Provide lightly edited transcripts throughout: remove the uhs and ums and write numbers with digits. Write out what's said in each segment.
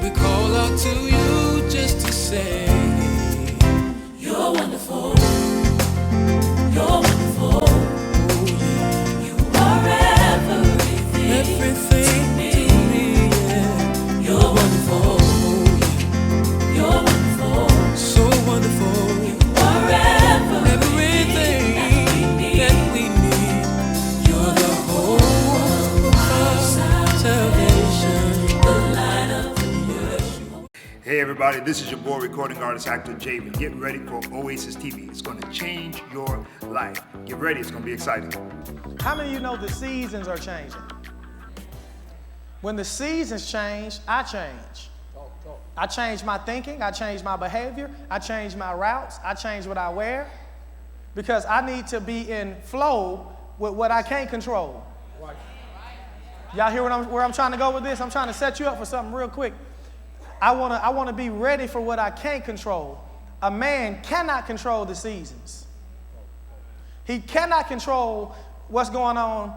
we call out to you just to say, you're wonderful. You're wonderful. Oh, yeah. You are everything, everything to me. Yeah. You're wonderful. Oh, yeah. You're wonderful. So wonderful. You are everything that we need. You're the hope of salvation, the light of the earth. Hey everybody, this is your boy, recording artist, actor Javen. Get ready for Oasis TV. It's going to change your life. Get ready, it's going to be exciting. How many of you know the seasons are changing? When the seasons change, I change. I change my thinking, I change my behavior, I change my routes, I change what I wear, because I need to be in flow with what I can't control. Y'all hear where I'm trying to go with this? I'm trying to set you up for something real quick. I want to be ready for what I can't control. A man cannot control the seasons. He cannot control what's going on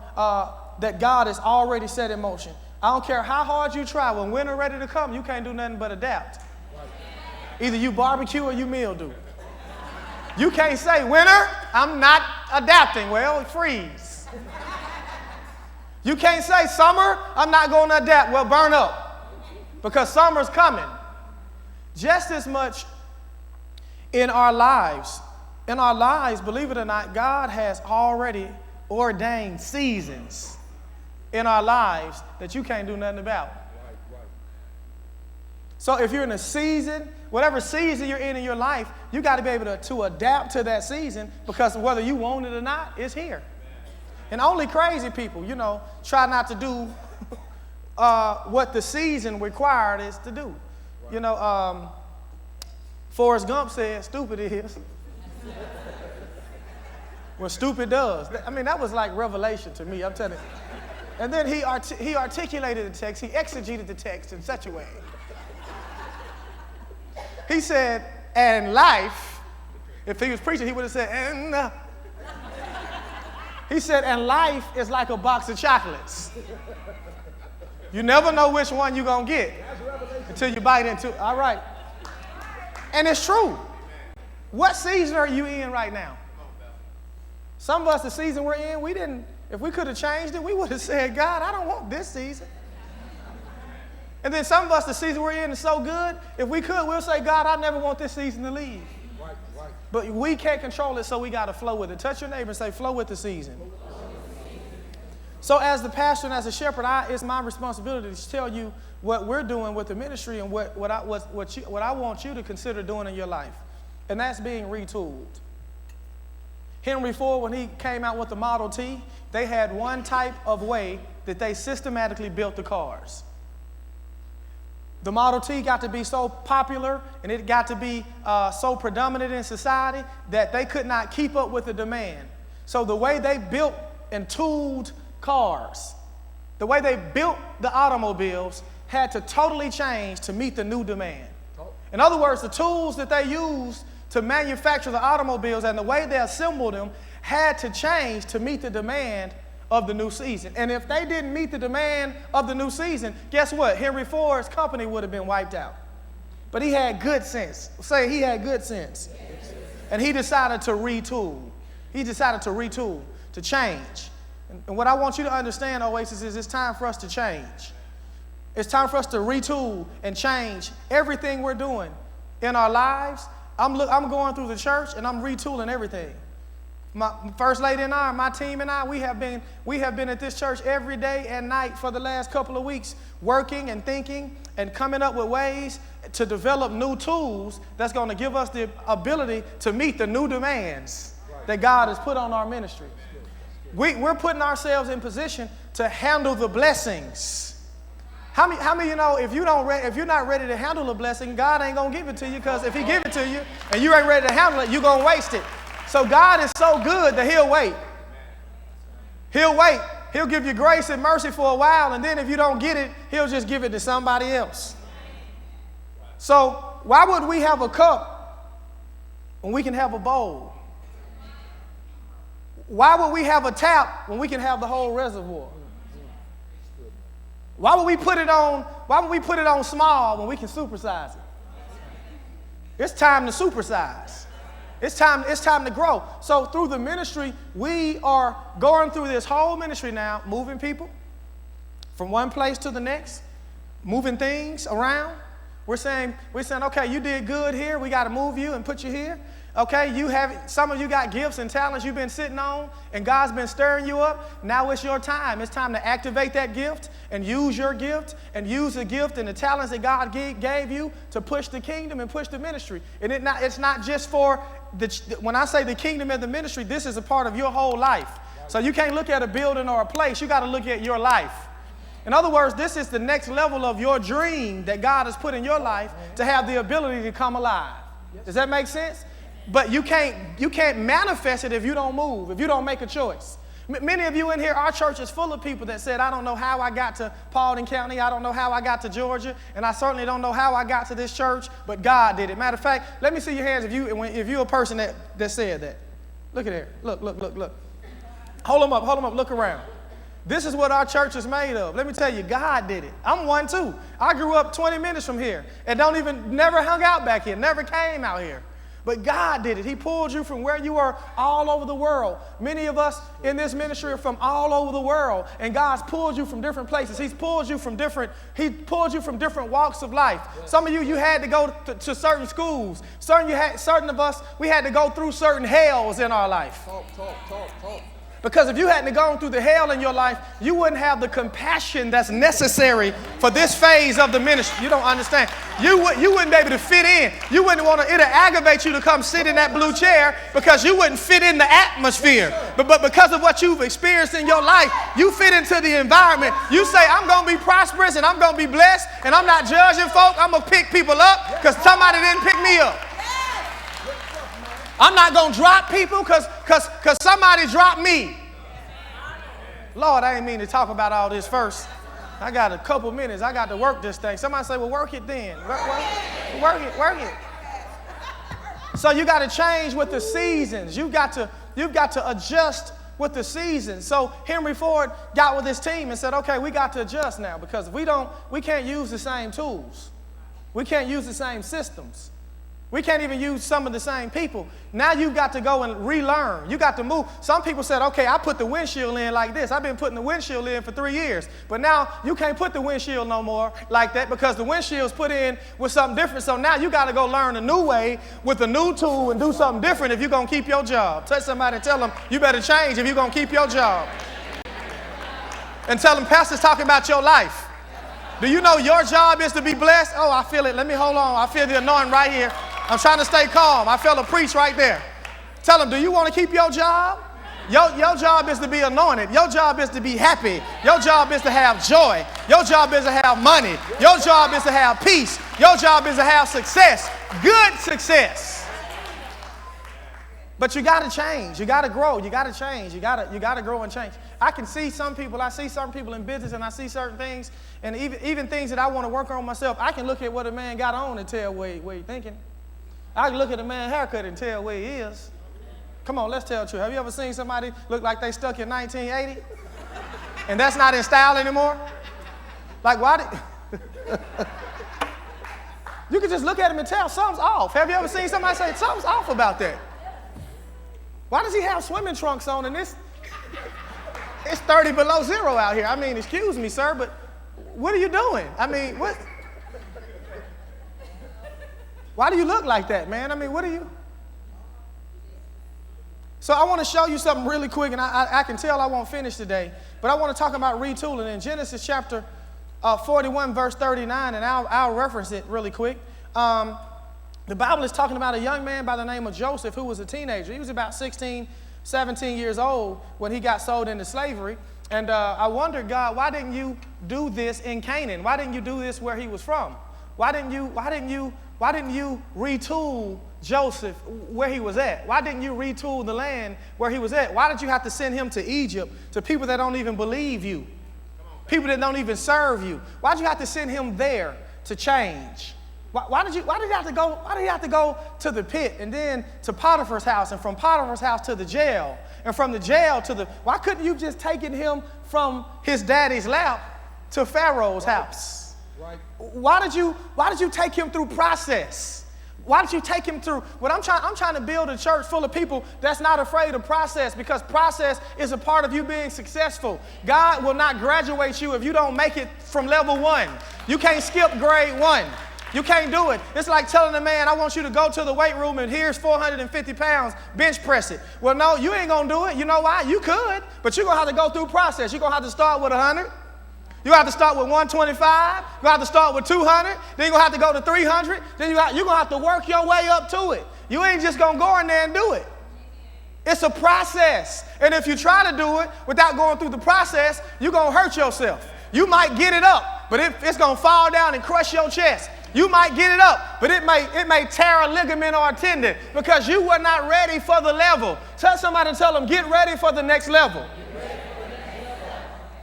that God has already set in motion. I don't care how hard you try. When winter ready to come, you can't do nothing but adapt. Either you barbecue or you mildew. You can't say, winter, I'm not adapting. Well, freeze. You can't say, summer, I'm not going to adapt. Well, burn up. Because summer's coming. Just as much in our lives, believe it or not, God has already ordained seasons in our lives that you can't do nothing about. So if you're in a season, whatever season you're in your life, you got to be able to adapt to that season, because whether you want it or not, it's here. And only crazy people, try not to do what the season required is to do. Forrest Gump said, stupid is what stupid does. I mean, that was like revelation to me, I'm telling you. And then he articulated the text, he exegeted the text in such a way. He said, and life, if he was preaching, he would have said, and he said, and life is like a box of chocolates. You never know which one you're going to get until you bite into it. All right. And it's true. What season are you in right now? Some of us, the season we're in, if we could have changed it, we would have said, God, I don't want this season. And then some of us, the season we're in is so good, if we could, we'll say, God, I never want this season to leave. Right. But we can't control it, so we got to flow with it. Touch your neighbor and say, flow with the season. So as the pastor and as a shepherd, it's my responsibility to tell you what we're doing with the ministry and what I want you to consider doing in your life. And that's being retooled. Henry Ford, when he came out with the Model T, they had one type of way that they systematically built the cars. The Model T got to be so popular and it got to be so predominant in society that they could not keep up with the demand. So the way they built and tooled cars, the way they built the automobiles had to totally change to meet the new demand. In other words, the tools that they used to manufacture the automobiles and the way they assembled them had to change to meet the demand of the new season. And if they didn't meet the demand of the new season, guess what? Henry Ford's company would have been wiped out. But he had good sense. Say he had good sense. And he decided to retool. He decided to retool, to change. And what I want you to understand, Oasis, is it's time for us to change. It's time for us to retool and change everything we're doing in our lives. I'm going through the church and I'm retooling everything. My first lady and I, my team and I, we have been at this church every day and night for the last couple of weeks, working and thinking and coming up with ways to develop new tools that's going to give us the ability to meet the new demands that God has put on our ministry. We're putting ourselves in position to handle the blessings. How many of you know if you're not ready to handle a blessing, God ain't going to give it to you, because if he give it to you and you ain't ready to handle it, you're going to waste it. So God is so good that he'll wait. He'll wait. He'll give you grace and mercy for a while, and then if you don't get it, he'll just give it to somebody else. So why would we have a cup when we can have a bowl? Why would we have a tap when we can have the whole reservoir? Why would we put it on small when we can supersize it? It's time to supersize. It's time to grow. So through the ministry, we are going through this whole ministry now, moving people from one place to the next, moving things around. We're saying, okay, you did good here. We got to move you and put you here. Okay, some of you got gifts and talents you've been sitting on, and God's been stirring you up. Now it's your time. It's time to activate that gift and use your gift and use the gift and the talents that God gave you to push the kingdom and push the ministry. And it's not just for when I say the kingdom and the ministry, this is a part of your whole life. So you can't look at a building or a place. You got to look at your life. In other words, this is the next level of your dream that God has put in your life to have the ability to come alive. Does that make sense? But you can't manifest it if you don't move, if you don't make a choice. Many of you in here, our church is full of people that said, I don't know how I got to Paulding County, I don't know how I got to Georgia, and I certainly don't know how I got to this church, but God did it. Matter of fact, let me see your hands if you're a person that said that. Look at here. Look. Hold them up, look around. This is what our church is made of. Let me tell you, God did it. I'm one too. I grew up 20 minutes from here and never hung out back here, never came out here. But God did it. He pulled you from where you were all over the world. Many of us in this ministry are from all over the world, and God's pulled you from different places. He pulled you from different walks of life. Some of you had to go to certain schools. Certain of us, we had to go through certain hells in our life. Talk. Because if you hadn't gone through the hell in your life, you wouldn't have the compassion that's necessary for this phase of the ministry. You don't understand. You wouldn't be able to fit in. You wouldn't want to, it'll aggravate you to come sit in that blue chair because you wouldn't fit in the atmosphere. But because of what you've experienced in your life, you fit into the environment. You say, I'm going to be prosperous and I'm going to be blessed and I'm not judging folk. I'm going to pick people up because somebody didn't pick me up. I'm not going to drop people because somebody dropped me. Lord, I didn't mean to talk about all this first. I got a couple minutes. I got to work this thing. Somebody say, well, work it then. Work it. So you got to change with the seasons. You've got to adjust with the seasons. So Henry Ford got with his team and said, okay, we got to adjust now because we can't use the same tools. We can't use the same systems. We can't even use some of the same people. Now you've got to go and relearn. You got to move. Some people said, okay, I put the windshield in like this. I've been putting the windshield in for 3 years. But now you can't put the windshield no more like that because the windshield's put in with something different. So now you got to go learn a new way with a new tool and do something different if you're going to keep your job. Touch somebody and tell them you better change if you're going to keep your job. And tell them, Pastor's talking about your life. Do you know your job is to be blessed? Oh, I feel it. Let me hold on. I feel the anointing right here. I'm trying to stay calm. I felt a preach right there. Tell them, do you want to keep your job? Your job is to be anointed. Your job is to be happy. Your job is to have joy. Your job is to have money. Your job is to have peace. Your job is to have success. Good success. But you got to change. You got to grow. You got to change. You got to grow and change. I see certain people in business and I see certain things and even things that I want to work on myself. I can look at what a man got on and tell where he's thinking. I can look at a man's haircut and tell where he is. Come on, let's tell the truth. Have you ever seen somebody look like they stuck in 1980? And that's not in style anymore? Like, why did... You can just look at him and tell something's off. Have you ever seen somebody say, something's off about that? Why does he have swimming trunks on and it's 30 below zero out here? I mean, excuse me, sir, but what are you doing? I mean, what... Why do you look like that, man? I mean, what are you? So I want to show you something really quick, and I can tell I won't finish today, but I want to talk about retooling. In Genesis chapter 41, verse 39, and I'll reference it really quick. The Bible is talking about a young man by the name of Joseph who was a teenager. He was about 16, 17 years old when he got sold into slavery. And I wondered, God, why didn't you do this in Canaan? Why didn't you do this where he was from? Why didn't you retool Joseph where he was at? Why didn't you retool the land where he was at? Why did you have to send him to Egypt, to people that don't even believe you, people that don't even serve you? Why did you have to send him there to change? Why did you have to go to the pit and then to Potiphar's house and from Potiphar's house to the jail and from the jail to the... Why couldn't you just taken him from his daddy's lap to Pharaoh's house? Right. Why did you take him through process? Why did you take him through? I'm trying to build a church full of people that's not afraid of process, because process is a part of you being successful. God will not graduate you if you don't make it from level 1. You can't skip grade 1. You can't do it. It's like telling a man, I want you to go to the weight room and here's 450 pounds, bench press it. Well, no, you ain't going to do it. You know why? You could, but you're going to have to go through process. You're going to have to start with 100. You have to start with 125. You have to start with 200. Then you're going to have to go to 300. Then you're going to have to work your way up to it. You ain't just going to go in there and do it. It's a process. And if you try to do it without going through the process, you're going to hurt yourself. You might get it up, but it's going to fall down and crush your chest. You might get it up, but it may tear a ligament or a tendon because you were not ready for the level. Tell somebody, tell them, get ready for the next level.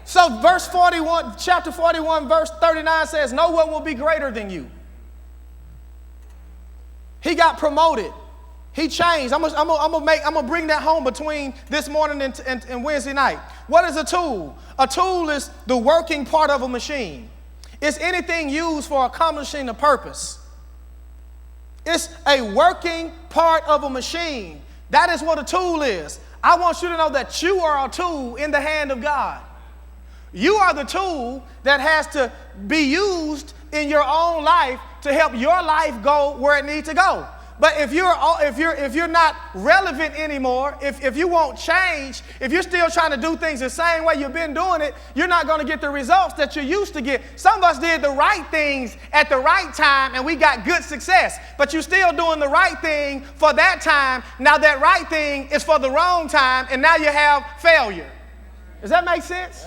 So chapter 41, verse 39 says, no one will be greater than you. He got promoted. He changed. I'm gonna bring that home between this morning and Wednesday night. What is a tool? A tool is the working part of a machine. It's anything used for accomplishing a purpose. It's a working part of a machine. That is what a tool is. I want you to know that you are a tool in the hand of God. You are the tool that has to be used in your own life to help your life go where it needs to go. But if you're not relevant anymore, if you won't change, if you're still trying to do things the same way you've been doing it, you're not going to get the results that you used to get. Some of us did the right things at the right time and we got good success, but you're still doing the right thing for that time. Now that right thing is for the wrong time and now you have failure. Does that make sense?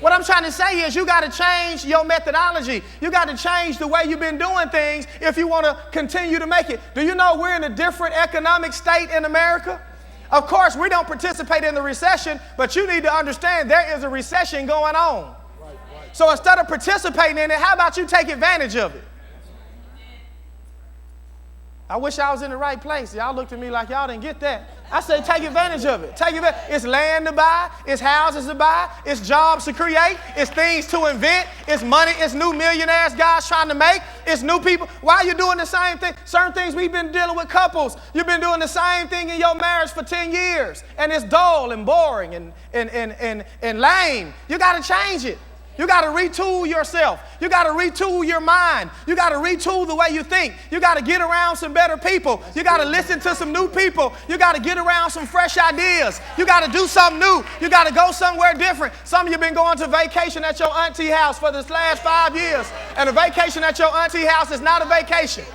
What I'm trying to say is you got to change your methodology. You got to change the way you've been doing things if you want to continue to make it. Do you know we're in a different economic state in America? Of course, we don't participate in the recession, but you need to understand there is a recession going on. Right. So instead of participating in it, how about you take advantage of it? I wish I was in the right place. Y'all looked at me like y'all didn't get that. I say take advantage of it. Take advantage. It's land to buy. It's houses to buy. It's jobs to create. It's things to invent. It's money. It's new millionaires God's trying to make. It's new people. Why are you doing the same thing? Certain things we've been dealing with couples. You've been doing the same thing in your marriage for 10 years. And it's dull and boring and lame. You got to change it. You got to retool yourself. You got to retool your mind. You got to retool the way you think. You got to get around some better people. You got to listen to some new people. You got to get around some fresh ideas. You got to do something new. You got to go somewhere different. Some of you have been going to vacation at your auntie house for this last 5 years, and a vacation at your auntie house is not a vacation.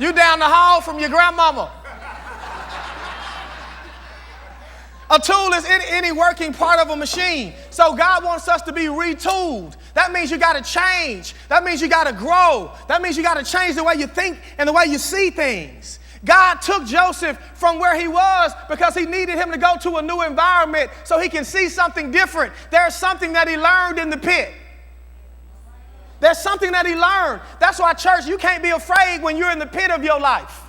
You down the hall from your grandmama. A tool is any working part of a machine. So God wants us to be retooled. That means you got to change. That means you got to grow. That means you got to change the way you think and the way you see things. God took Joseph from where he was because he needed him to go to a new environment so he can see something different. There's something that he learned in the pit. There's something that he learned. That's why, church, you can't be afraid when you're in the pit of your life.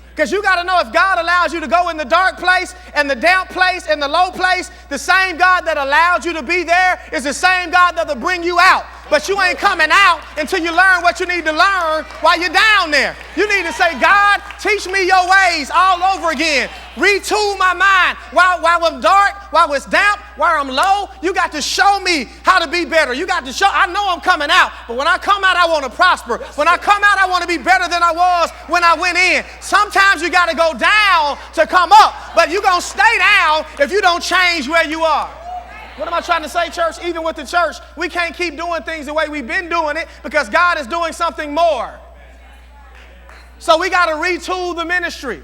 Because you got to know if God allows you to go in the dark place and the damp place and the low place, the same God that allowed you to be there is the same God that will bring you out. But you ain't coming out until you learn what you need to learn while you're down there. You need to say, God, teach me your ways all over again. Retool my mind. While I'm dark, while it's damp, while I'm low, you got to show me how to be better. You got to show, I know I'm coming out, but when I come out, I want to prosper. When I come out, I want to be better than I was when I went in. Sometimes you got to go down to come up, but you're going to stay down if you don't change where you are. What am I trying to say, church? Even with the church, we can't keep doing things the way we've been doing it because God is doing something more. So we got to retool the ministry.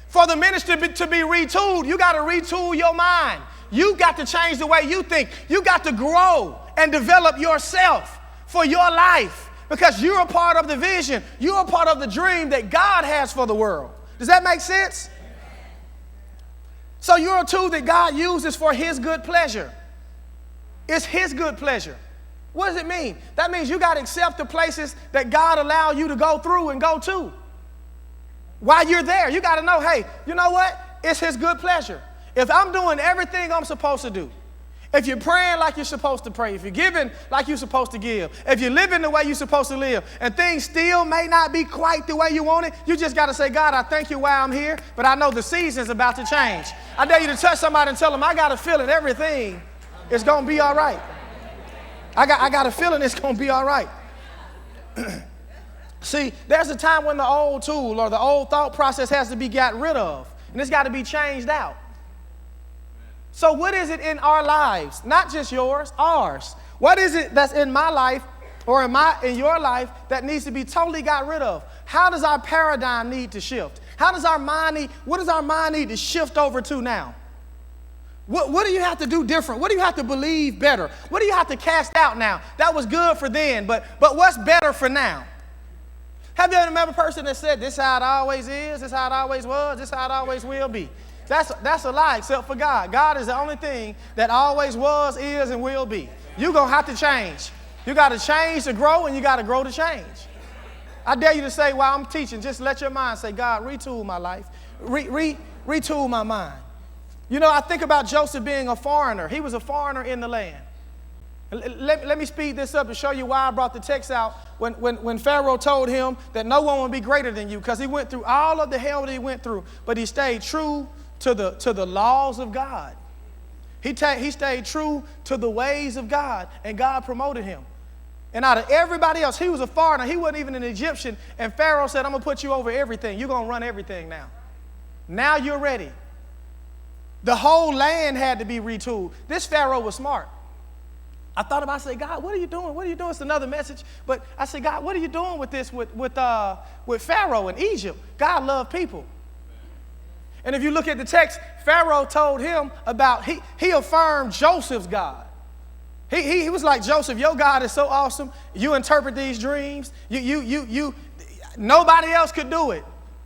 For the ministry to be retooled, you got to retool your mind. You got to change the way you think. You got to grow and develop yourself for your life because you're a part of the vision. You're a part of the dream that God has for the world. Does that make sense? So you're a tool that God uses for his good pleasure. It's his good pleasure. What does it mean? That means you got to accept the places that God allowed you to go through and go to. While you're there, you got to know, hey, you know what? It's his good pleasure. If I'm doing everything I'm supposed to do, If you're praying like you're supposed to pray, if you're giving like you're supposed to give, if you're living the way you're supposed to live, and things still may not be quite the way you want it, you just got to say, God, I thank you while I'm here, but I know the season's about to change. I dare you to touch somebody and tell them, I got a feeling everything is going to be all right. I got a feeling it's going to be all right. See, there's a time when the old tool or the old thought process has to be got rid of, and it's got to be changed out. So what is it in our lives, not just yours, ours? What is it that's in my life or in your life that needs to be totally got rid of? How does our paradigm need to shift? What does our mind need to shift over to now? What do you have to do different? What do you have to believe better? What do you have to cast out now? That was good for then, but what's better for now? Have you ever met a person that said, this is how it always is, this is how it always was, this is how it always will be? That's a lie except for God. God is the only thing that always was, is, and will be. You're going to have to change. You got to change to grow, and you got to grow to change. I dare you to say while I'm teaching, just let your mind say, God, retool my life. Retool my mind. You know, I think about Joseph being a foreigner. He was a foreigner in the land. Let me speed this up to show you why I brought the text out when Pharaoh told him that no one would be greater than you, because he went through all of the hell that he went through, but he stayed true to the laws of God. He stayed true to the ways of God, and God promoted him. And out of everybody else, he was a foreigner. He wasn't even an Egyptian, and Pharaoh said, I'm going to put you over everything. You're going to run everything now. Now you're ready. The whole land had to be retooled. This Pharaoh was smart. I thought about it, I said, God, what are you doing? What are you doing? It's another message. But I said, God, what are you doing with this with Pharaoh in Egypt? God loved people. And if you look at the text, Pharaoh told him about, he affirmed Joseph's God. He was like, Joseph, your God is so awesome. You interpret these dreams. Nobody else could do it.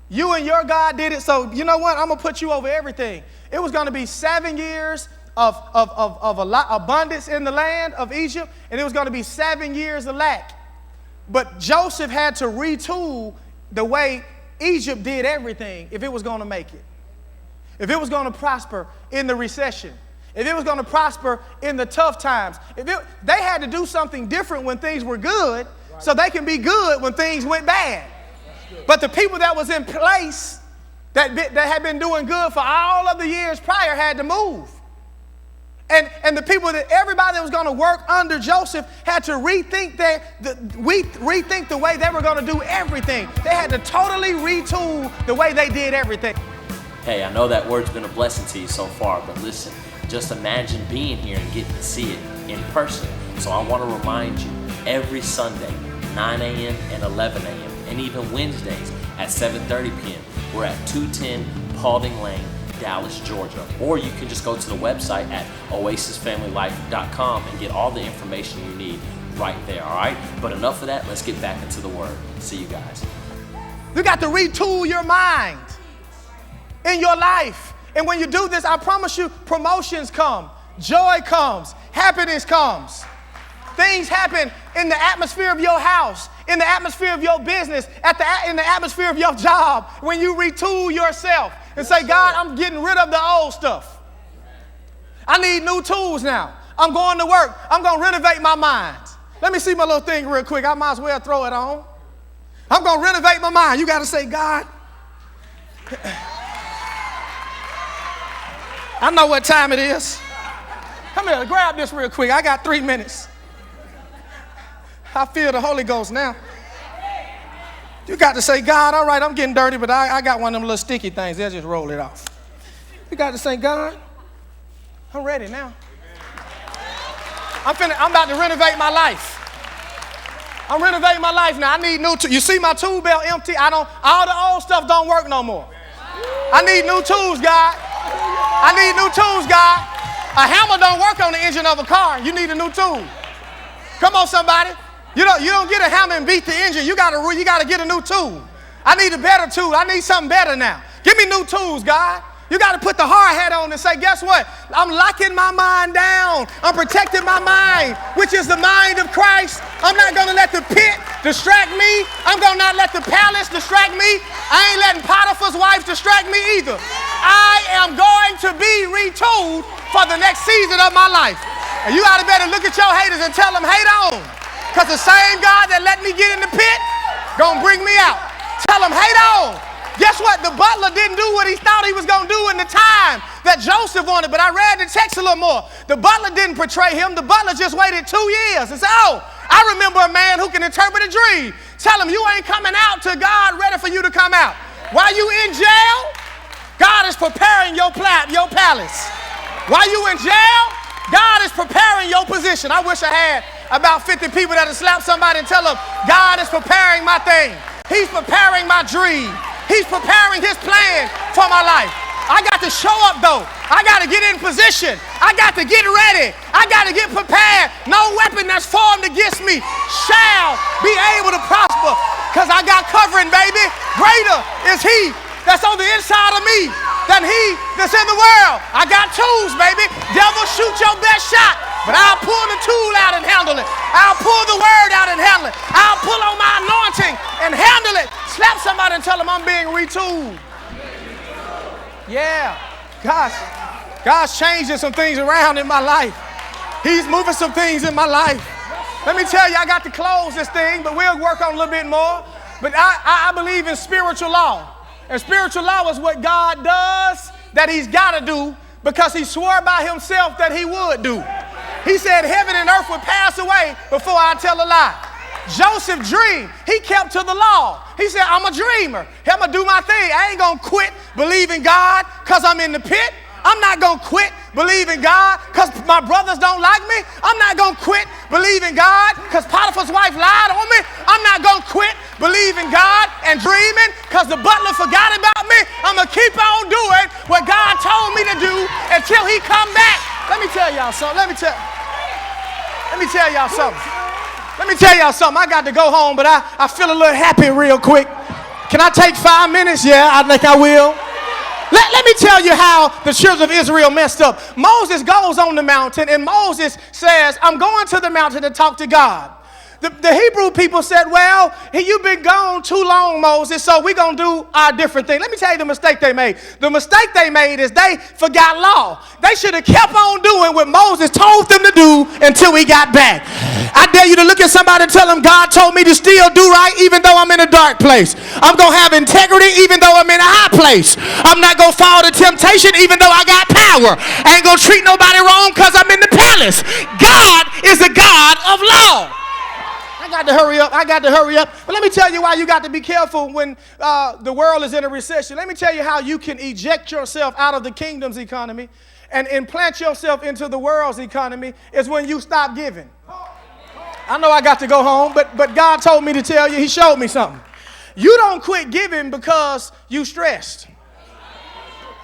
You and your God did it. So you know what? I'm going to put you over everything. It was going to be 7 years of abundance in the land of Egypt, and it was going to be 7 years of lack. But Joseph had to retool the way Egypt did everything if it was going to make it. If it was going to prosper in the recession, if it was going to prosper in the tough times, they had to do something different when things were good, so they can be good when things went bad. But the people that was in place that had been doing good for all of the years prior had to move. And the people everybody that was going to work under Joseph had to rethink the way they were going to do everything. They had to totally retool the way they did everything. Hey, I know that word's been a blessing to you so far, but listen, just imagine being here and getting to see it in person. So I want to remind you, every Sunday, 9 a.m. and 11 a.m., and even Wednesdays at 7:30 p.m., we're at 210 Paulding Lane, Dallas, Georgia. Or you can just go to the website at oasisfamilylife.com and get all the information you need right there, all right? But enough of that, let's get back into the Word. See you guys. You got to retool your mind in your life. And when you do this, I promise you, promotions come, joy comes, happiness comes. Things happen in the atmosphere of your house, in the atmosphere of your business, in the atmosphere of your job, when you retool yourself and say, God, I'm getting rid of the old stuff. I need new tools now. I'm going to work. I'm going to renovate my mind. Let me see my little thing real quick. I might as well throw it on. I'm going to renovate my mind. You got to say, God, I know what time it is. Come here, grab this real quick. I got 3 minutes. I feel the Holy Ghost now. You got to say, God, all right, I'm getting dirty, but I got one of them little sticky things. They'll just roll it off. You got to say, God, I'm ready now. I'm about to renovate my life. I'm renovating my life now. I need new tools. You see my tool belt empty? All the old stuff don't work no more. I need new tools, God. I need new tools, God. A hammer don't work on the engine of a car. You need a new tool. Come on, somebody. You don't get a hammer and beat the engine. You gotta get a new tool. I need a better tool. I need something better now. Give me new tools, God. You got to put the hard hat on and say, guess what? I'm locking my mind down. I'm protecting my mind, which is the mind of Christ. I'm not going to let the pit distract me. I'm going to not let the palace distract me. I ain't letting Potiphar's wife distract me either. I am going to be retooled for the next season of my life. And you ought to better look at your haters and tell them, hate on. Because the same God that let me get in the pit, gonna bring me out. Tell them, hate on. Guess what? The butler didn't do what he thought he was gonna do in the time that Joseph wanted, but I read the text a little more. The butler didn't betray him. The butler just waited 2 years and said, oh, I remember a man who can interpret a dream. Tell him you ain't coming out till God ready for you to come out. While you in jail, God is preparing your palace. While you in jail, God is preparing your position. I wish I had about 50 people that would slap somebody and tell them, God is preparing my thing. He's preparing my dream. He's preparing his plan for my life. I got to show up though. I got to get in position. I got to get ready. I got to get prepared. No weapon that's formed against me shall be able to prosper because I got covering, baby. Greater is he that's on the inside of me than he that's in the world. I got tools, baby. Devil, shoot your best shot, but I'll pull the tool out and handle it. I'll pull the word out and handle it. I'll pull on my anointing and handle it. Slap somebody and tell them I'm being retooled. Yeah, God's changing some things around in my life. He's moving some things in my life. Let me tell you, I got to close this thing, but we'll work on a little bit more. But I believe in spiritual law. And spiritual law is what God does that he's got to do because he swore by himself that he would do. He said heaven and earth would pass away before I tell a lie. Joseph dreamed. He kept to the law. He said, I'm a dreamer. I'm going to do my thing. I ain't going to quit believing God because I'm in the pit. I'm not going to quit believing God because my brothers don't like me. I'm not going to quit believing God because Potiphar's wife lied on me. I'm not going to quit believing God and dreaming because the butler forgot about me. I'm going to keep on doing what God told me to do until he come back. Let me tell y'all something. Let me tell y'all something. Let me tell y'all something. I got to go home, but I feel a little happy real quick. Can I take 5 minutes? Yeah, I think I will. Let me tell you how the children of Israel messed up. Moses goes on the mountain, and Moses says, I'm going to the mountain to talk to God. The Hebrew people said, well, you've been gone too long, Moses, so we're going to do our different thing. Let me tell you the mistake they made. The mistake they made is they forgot law. They should have kept on doing what Moses told them to do until we got back. I dare you to look at somebody and tell them, God told me to still do right even though I'm in a dark place. I'm going to have integrity even though I'm in a high place. I'm not going to fall to temptation even though I got power. I ain't going to treat nobody wrong because I'm in the palace. God is a God of law. I got to hurry up. But let me tell you why you got to be careful when the world is in a recession. Let me tell you how you can eject yourself out of the kingdom's economy and implant yourself into the world's economy is when you stop giving. I know I got to go home, but God told me to tell you, he showed me something. You don't quit giving because you stressed.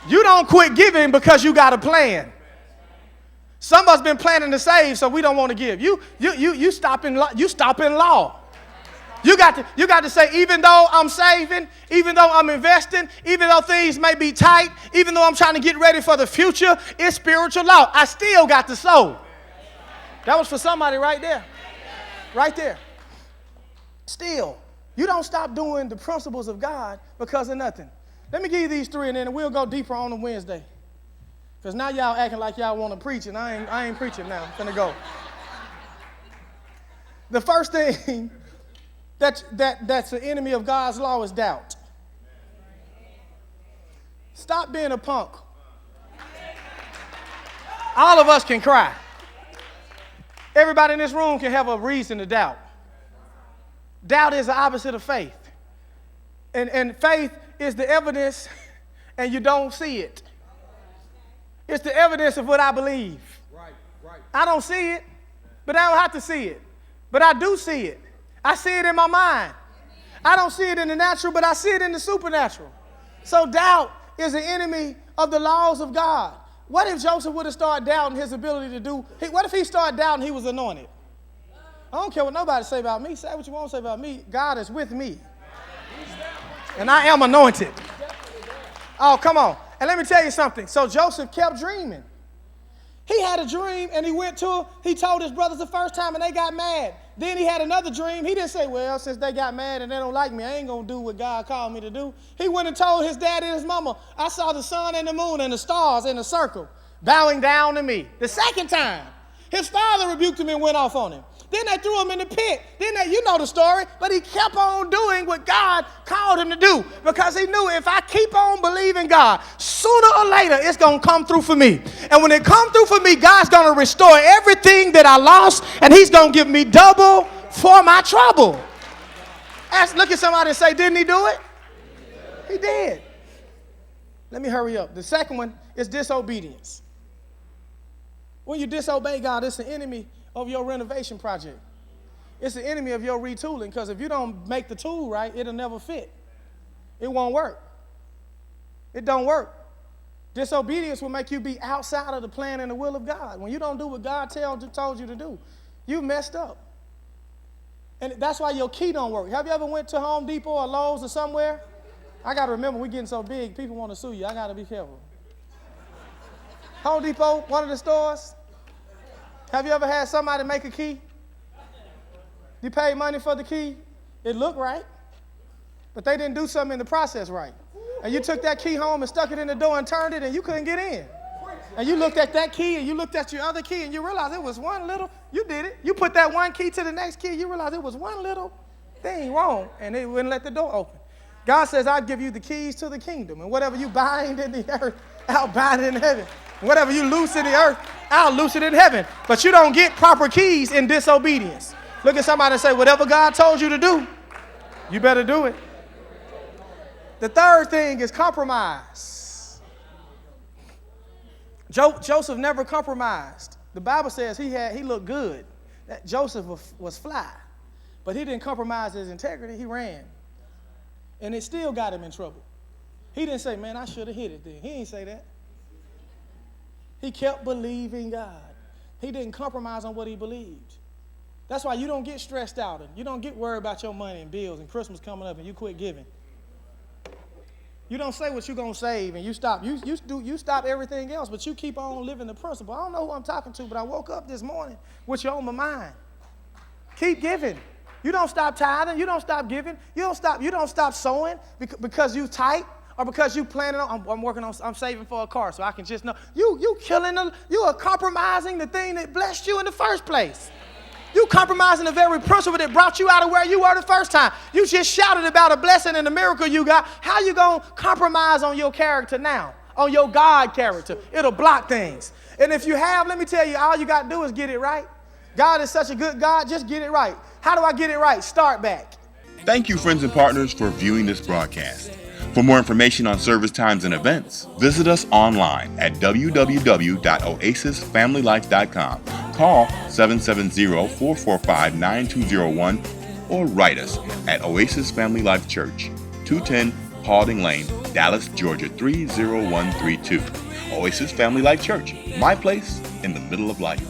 You don't quit giving because you got a plan. Some of us been planning to save, so we don't want to give. You stop in law. You got to say, even though I'm saving, even though I'm investing, even though things may be tight, even though I'm trying to get ready for the future, it's spiritual law. I still got to sow. That was for somebody right there. Right there. Still, you don't stop doing the principles of God because of nothing. Let me give you these 3 and then we'll go deeper on Wednesday. Because now y'all acting like y'all want to preach, and I ain't preaching now. I'm finna go. The first thing that's the enemy of God's law is doubt. Stop being a punk. All of us can cry. Everybody in this room can have a reason to doubt. Doubt is the opposite of faith. And faith is the evidence, and you don't see it. It's the evidence of what I believe. Right. I don't see it, but I don't have to see it. But I do see it. I see it in my mind. I don't see it in the natural, but I see it in the supernatural. So doubt is the enemy of the laws of God. What if Joseph would have started doubting his ability to do? What if he started doubting he was anointed? I don't care what nobody say about me. Say what you want to say about me. God is with me. And I am anointed. Oh, come on. And let me tell you something. So Joseph kept dreaming. He had a dream and he told his brothers the first time and they got mad. Then he had another dream. He didn't say, well, since they got mad and they don't like me, I ain't going to do what God called me to do. He went and told his daddy and his mama, I saw the sun and the moon and the stars in a circle bowing down to me. The second time, His father rebuked him and went off on him. Then they threw him in the pit. You know the story, but he kept on doing what God called him to do because he knew if I keep on believing God, sooner or later it's going to come through for me. And when it comes through for me, God's going to restore everything that I lost, and he's going to give me double for my trouble. Look at somebody and say, didn't he do it? He did. Let me hurry up. The second one is disobedience. When you disobey God, it's the enemy of your renovation project. It's the enemy of your retooling, because if you don't make the tool right, it'll never fit. It won't work. It don't work. Disobedience will make you be outside of the plan and the will of God. When you don't do what God told you to do, you messed up. And that's why your key don't work. Have you ever went to Home Depot or Lowe's or somewhere? I got to remember, we're getting so big, people want to sue you. I got to be careful. Home Depot, one of the stores. Have you ever had somebody make a key? You paid money for the key. It looked right, but they didn't do something in the process right. And you took that key home and stuck it in the door and turned it, and you couldn't get in. And you looked at that key, and you looked at your other key, and you realized it was one little, you did it. You put that one key to the next key, you realized it was one little thing wrong, and it wouldn't let the door open. God says, I'll give you the keys to the kingdom, and whatever you bind in the earth, I'll bind it in heaven. Whatever you loose in the earth, I'll loose it in heaven. But you don't get proper keys in disobedience. Look at somebody and say, whatever God told you to do, you better do it. The third thing is compromise. Joseph never compromised. The Bible says he looked good. That Joseph was fly. But he didn't compromise his integrity. He ran. And it still got him in trouble. He didn't say, man, I should have hit it then. He didn't say that. He kept believing God. He didn't compromise on what he believed. That's why you don't get stressed out and you don't get worried about your money and bills and Christmas coming up and you quit giving. You don't say what you're going to save and you stop. You stop everything else, but you keep on living the principle. I don't know who I'm talking to, but I woke up this morning with you on my mind. Keep giving. You don't stop tithing. You don't stop giving. You don't stop sowing because you tight. Or because you planning on, I'm saving for a car so I can just know. You are compromising the thing that blessed you in the first place. You compromising the very principle that brought you out of where you were the first time. You just shouted about a blessing and a miracle you got. How you going to compromise on your character now? On your God character? It'll block things. And if you have, let me tell you, all you got to do is get it right. God is such a good God, just get it right. How do I get it right? Start back. Thank you, friends and partners, for viewing this broadcast. For more information on service times and events, visit us online at www.oasisfamilylife.com. Call 770-445-9201 or write us at Oasis Family Life Church, 210 Paulding Lane, Dallas, Georgia 30132. Oasis Family Life Church, my place in the middle of life.